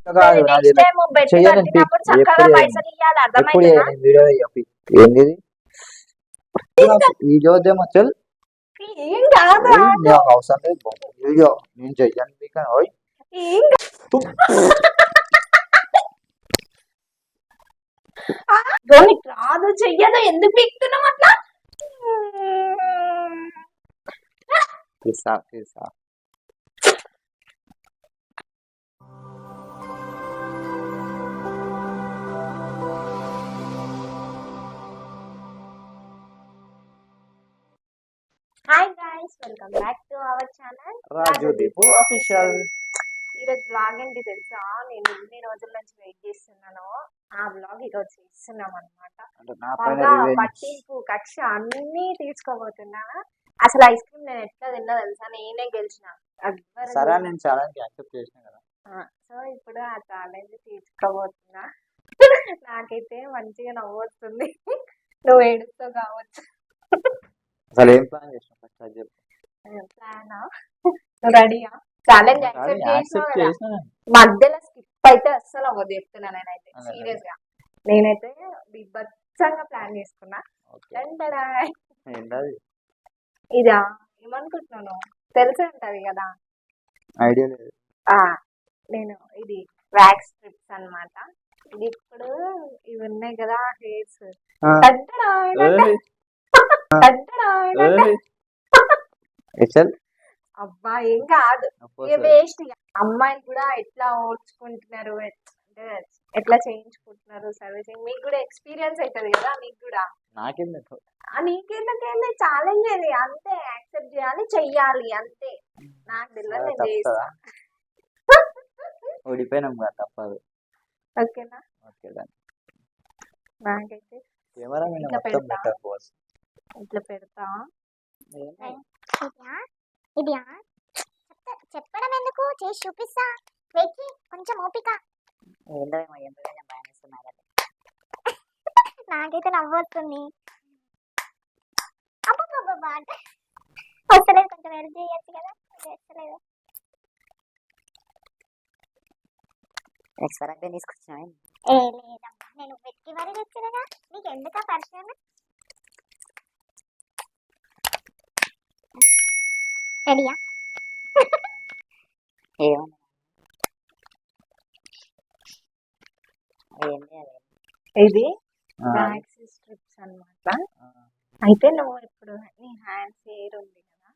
కాదు నాది next time bet చెయ్యను కట్టినప్పుడు చక్కగా ఎప్పుడు పైసలు ఇవ్వాలి, ఎప్పుడు అర్థమైందా? వీడియో చెప్పి ఏంది ఈ జోదేమో చల్ ఏం కాదు, నాకు అవసరం లేదు వీడియో నేను చెయ్యను మీకు ఓయ్ ఏం నీకు రాదు, చెయ్యదు, ఎందుకు పీకుతున్నావు అట్లా? తీసా తీసా hi guys, welcome back to our channel Raju Deepu official. ఈరోజు బ్లాగ్ ఏంటి తెలుసా? నేను ఇన్ని రోజుల నుంచి వెయిట్ చేస్తున్నాను, ఆ బ్లాగ్ ఈరోజు చేస్తున్నాం అనమాట. పట్టింపు కక్ష అన్ని తీసుకోబోతున్నా. అసలు ఐస్ క్రీమ్ నేను ఎట్లా తిన్నా తెలుసా? నేనే గెలిచిన. సరే నేను ఛాలెంజ్ యాక్సెప్ట్ చేసిన కదా, సో ఇప్పుడు ఆ ఛాలెంజ్ తీసుకోబోతున్నా. నాకైతే మంచిగా నవ్వు వస్తుంది. నువ్వు ఏడుస్తావు కావచ్చు. అసలు ఏం ప్లాన్ చేసిన ఫస్ట్ అది చెప్పు. ప్లానా? రెడీయా? ఛాలెంజ్ యాక్సెప్ట్ చేసిన. మధ్యలో స్కిప్ అయితే అస్సలు అవ్వదు, చెప్తున్నా. నేనైతే సీరియస్ గా నేనైతే బిభత్సంగా ప్లాన్ చేసుకున్నా. ఇదా ఏమనుకుంటున్నాను తెలిసి ఉంటది కదా, ఐడియా లేదు. నేను ఇది వ్యాక్స్ స్ట్రిప్స్ అన్నమాట. ఇది ఇప్పుడు ఇవి ఉన్నాయి కదా హెయిర్స్, అబ్బా ఏం కాదు, వేస్ట్. అమ్మాయిలు కూడా ఎట్లా ఓడ్చుకుంటున్నారు, అంటే ఎట్లా చేయించుకుంటున్నారు సర్వీసింగ్, మీకు కూడా ఎక్స్పీరియన్స్ అవుతుంది కదా. మీకు కూడా నీకెందుకేంది ఛాలెంజ్ అది, అంతే. యాక్సెప్ట్ చేయాలి, చెయ్యాలి, అంతే. నాకు తెలియదు, నేను చేస్తా. ఓడిపోయినాం కదా, తప్పదు. ఓకేనా? నాకైతే ఇట్లా పెడతా. చెప్పడం ఎందుకు, చేసి చూపిస్తా. వెక్కి కొంచెం ఓపిక. నాకైతే నవ్వు వస్తుంది. వస్తలేదు, కొంచెం హెల్ప్ చేయొచ్చు కదా. చేస్తలేదు. తీసుకొచ్చినా? ఏ లేదమ్మా, నేను వెతికి మరీ తెచ్చినగా. నీకు ఎందుకు పరిచయం? రెడీయా? ఇది వ్యాక్స్ స్ట్రిప్స్ అన్నమాట. అయితే నువ్వు ఇప్పుడు నీ హ్యాండ్స్ హెయిర్ ఉంది కదా,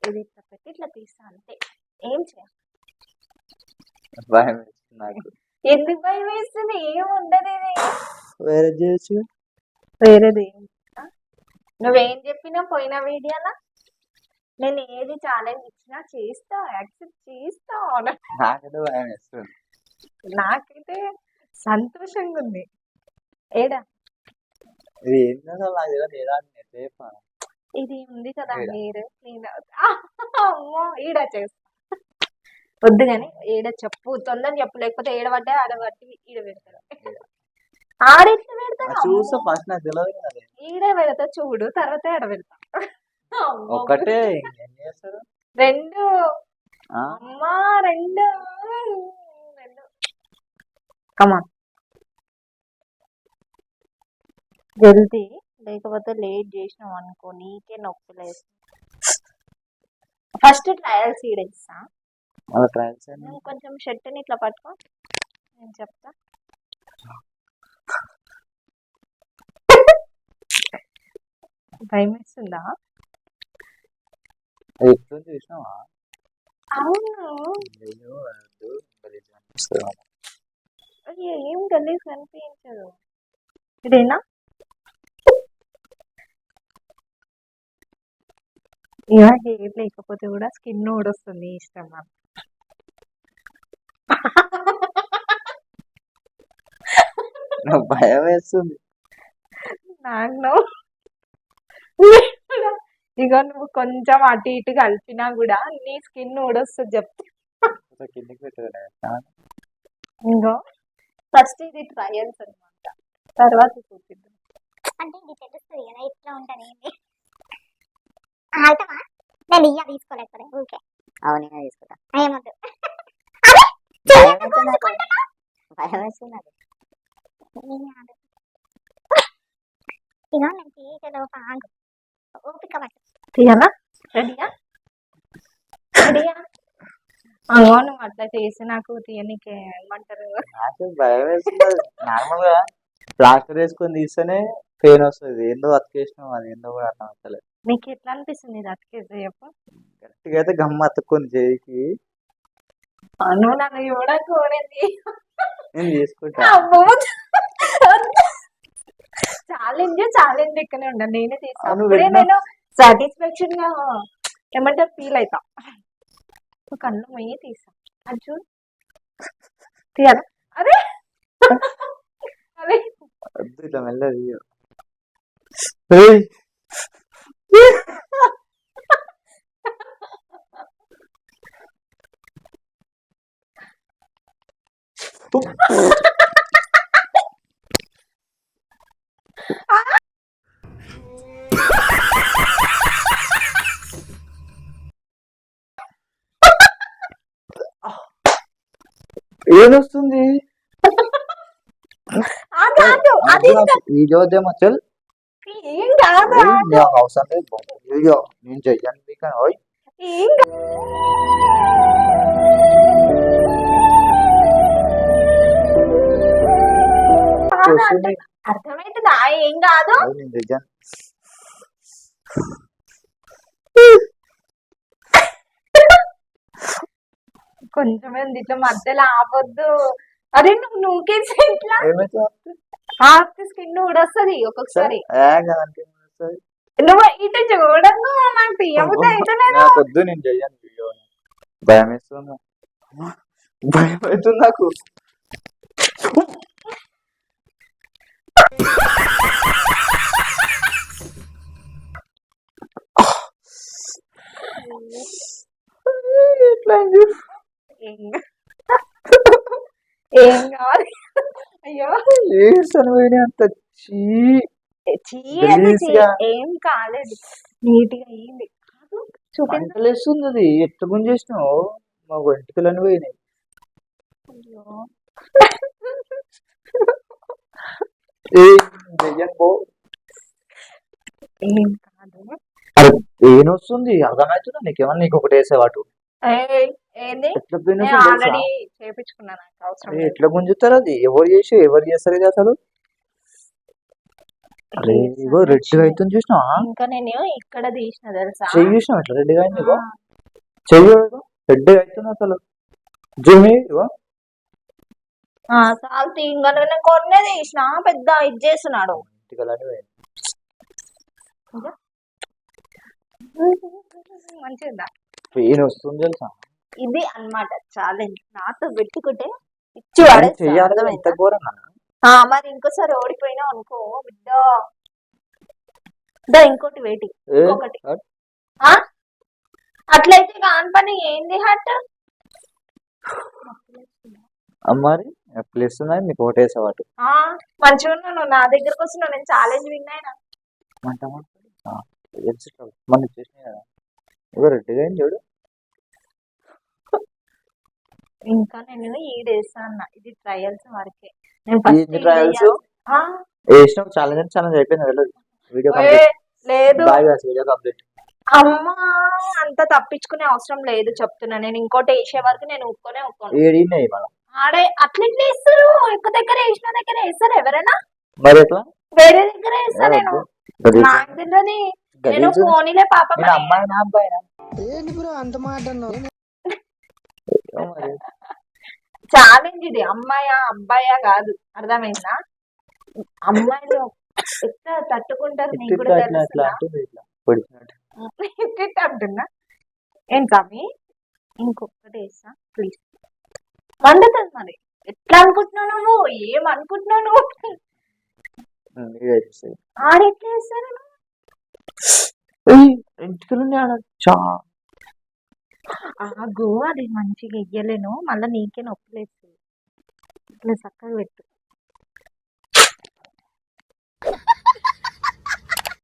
ఇది ఇట్లా పెట్టి ఇట్లా తీస్తా, అంతే. ఏం చేయాలి? ఎందుకు భయం వేస్తుంది? ఏముండదు, ఇది వేరేది. నువ్వేం చెప్పినా పోయిన వీడియోలో నేను ఏది ఛాలెంజ్ ఇచ్చినా చేస్తా, యాక్సెప్ట్ చేస్తా. నాకైతే సంతోషంగా ఉంది. ఏడా ఇది ఉంది కదా హెయిర్, అమ్మో ఈడ చేస్తా. వద్దు కానీ ఏడ చెప్పు, తొందర చెప్పు, లేకపోతే ఏడబడ్డా ఆడబట్టి ఈడ పెడతాడు. ఆడిట్లా పెడతాడు, ఈడ పెడతా చూడు, తర్వాత ఏడ పెడతా. ఒకటే రెండు, అమ్మా రెండు. కమా జల్దీ, లేకపోతే లేట్ చేసినావు అనుకో నీకే నొప్పి లేదు. ఫస్ట్ ట్రయల్స్ ఈడేస్తా. కొంచెం షర్ట్ని ఇట్లా పట్టుకో, నేను చెప్తా. భయం వేస్తుందా? అవును, ఏం గలీజ్ కనిపించదు. ఇదేనా? ఇలా హెయిర్ లేకపోతే కూడా స్కిన్ ఊడొస్తుంది, ఇష్టం నాకు. భయం వేస్తుంది నాకు. ఇక నువ్వు కొంచెం అటు ఇటు కలిపినా కూడా నీ స్కిన్ ఊడొస్తుంది, చెప్తా. ఇంకో ఫస్ట్ ఇది ట్రయల్స్ అనమాట, తర్వాత చూపిద్దాం. అంటే ఇది తెలుస్తుంది కదా ఇట్లా ఉంటాను. నేను ఇయ్య తీసుకోలేకపోతే ఊరికే. అవును, నేనే తీసుకుంటా. ఏమొద్దు. భయం అవుతుంది నాకు. భయం వేస్తుంది నాకు. ఏం కాదు. ఇగో నేను తీగలో ఆగు. ఓపిక పట్టు. తీయనా? రెడీయా? రెడీయా? అగో నువ్వు అట్లా చేసి నాకు తీయనీకే ఏమంటారు? నాకు భయం వేస్తుంది. నార్మల్ గా ప్లాస్టర్ వేసుకొని తీస్తేనే పెయిన్ వస్తుంది. ఏందో అతికేసినాం, అది ఏందో కూడా అర్థం అవుతలేదు. నీకు ఎట్లా అనిపిస్తుంది ఇది అతికేస్తే చెప్పు? గట్టిగా అయితే గమ్మ అతుక్కొని చేయికి నువ్వు నన్ను చూడకూడదు. నేను చేసుకుంటా. అమ్మో ఛాలెంజ్ ఛాలెంజ్ ఎక్కనే ఉండాలి. నేనే తీస్తాను. అవును, అప్పుడే విన్నా. నేను సాటిస్ఫాక్షన్ గా ఏమంటారు ఫీల్ అవుతా. నువ్వు కళ్ళు మొయ్యి తీస్తా. అది చూడు తీయాలా? అదే అదే వద్దు ఇట్లా మెల్లది. ఏయ్, ఏదొస్తుంది? కాదు అది వీడియోదేమో చల్. ఏం కాదు నాకు అవసరం లేదు వీడియో. నేను చెయ్యను మీకు. ఓయ్ ఏం వస్తుంది. అర్థమైతుందా? ఏం కాదు. అది నేను చెయ్యను. కొంచెమే ఉంది ఇట్లా మధ్యలో ఆపొద్దు. అరే నువ్వు నూకేసి ఇట్లా ఏమైతే స్కిన్ ఊడొస్తుంది ఒక్కొక్కసారి. వస్తుంది. నువ్వు ఇటు చూడకు నాకు తీయబుద్ధి అయితలేదు. నాకు వద్దు, నేను చెయ్యను వీడియో. భయం వేస్తుంది. భయం అవుతుంది నాకు. ఎట్లా అయింది? ఏం కాదు. అయ్యో ఏడ్చాను పోయినా అంత చీ. చీ అది చీ. గలీజ్గా. ఏం కాలేదు, నీట్ గా అయ్యింది. కాదు చూపించు. మంటలేస్తుంది. అది ఎట్లా గుంజేసినావు? మా వెంట్రుకలన్నీ పోయినాయి. అయ్యో. చెయ్యను పో. ఏం కాదు. అరే పెయిన్ వస్తుంది, అర్థమవుతుందా నీకేమన్నా? నీకు ఒకటి వేసేవాటు ఏంది? ఎట్లా పెయిన్ నేను వస్తుంది ఆల్రెడీ తెలుసా? చేపించుకున్నాను, నాకు అవసరం అరే లేదు. ఎట్లా గుంజుతారు? అది ఎవరు చేస్తారు ఇది అసలు? అరే ఇగో రెడ్గా అవుతుంది చూసినా? ఇంకా నేను ఇక్కడ తీసిన తెలుసా? చెయ్యి చూసినావు ఎట్లా రెడ్గా అయింది? ఇగో ఆ, చెయ్యి రెడ్గా అవుతుంది అసలు. జూమి ఇగో. చాలు ఇంకా నేను కొన్నే తీసిన పెద్ద ఇది చేస్తున్నాడు. వెంట్రుకలన్నీ పోయినాయి. మంచిదా? పెయిన్ వస్తుంది తెలుసా? ఇది అన్నమాట ఛాలెంజ్. నాతో పెట్టుకుంటే ఇచ్చి అది పడేస్తా, చెయ్యాలి కదా, అర్థమైందా? ఇంత ఘోరంగా? మరి ఇంకోసారి ఓడిపోయినా అనుకో బిడ్డ. దా ఇంకోటి వెయిటింగ్, ఏ, ఇంకొకటి. అట్లయితే కాని పని ఏంది హట్. మరి ప్లేస్ ఉన్నది నీకు ఒకటేసేవాటు. మంచిగా ఉన్నాను, నా దగ్గరకు వస్తున్నావు. నేను ఛాలెంజ్ విన్ అయినా. మంట మనం చేసినాయి కదా. ఇగో రెడ్గా అయింది చూడు. ఇంకా నేను ఈడేస్తా అన్న, ఇది ట్రయల్స్ వరకే. నేను ఫస్ట్ ఏంది trials? వేసినావు ఛాలెంజ్. ఛాలెంజ్ అయిపోయింది వెళ్ళదు. Video complete. లేదు బాయ్ గాయ్స్, వీడియో కంప్లీట్. అమ్మా, అంత తప్పించుకునే అవసరం లేదు చెప్తున్నా. నేను ఇంకోటి వేసే వరకు నేను ఊక్కొనే ఊక్కోను. ఏడినాయి మళ్ళీ. ఆడే అట్లా ఇట్లా వేస్తారు. ఒక దగ్గర వేసిన దగ్గర వేస్తారు ఎవరైనా. మరి ఎట్లా? వేరే దగ్గర వేస్తా నేను. గలీజ్. నాకు తెలియదు. నేను గలీజ్. ఫోనీలే పాప. నేను అమ్మాయినా అబ్బాయినా? ఏమో మరి. ఛాలెంజ్ ఇది. అమ్మాయా అబ్బాయా కాదు, అర్థమైందా? అమ్మాయిలు ఎట్లా తట్టుకుంటారు నీకు ఇట్లా కూడా అట్లా అట్లా తెలుసునా? అంటుంది ఇట్లా పొడిచినట్టు. ఇట్లా అంటున్నా. ఏం స్వామి, ఇంకొకటి వేస్తా ప్లీజ్. వండుతుంది మరి. ఎట్లా అనుకుంటున్నావు నువ్వు? ఏం అనుకుంటున్నావు నువ్వు? ఇదే చూస్తాయి. ఆడెట్లా వేస్తారు? ఇంటికి ఆడ చా. ఆగు, అది మంచిగా వెయ్యలేను, మళ్ళీ నీకే నొప్పి లేస్తుంది. ఇట్లా చక్కగా పెట్టు.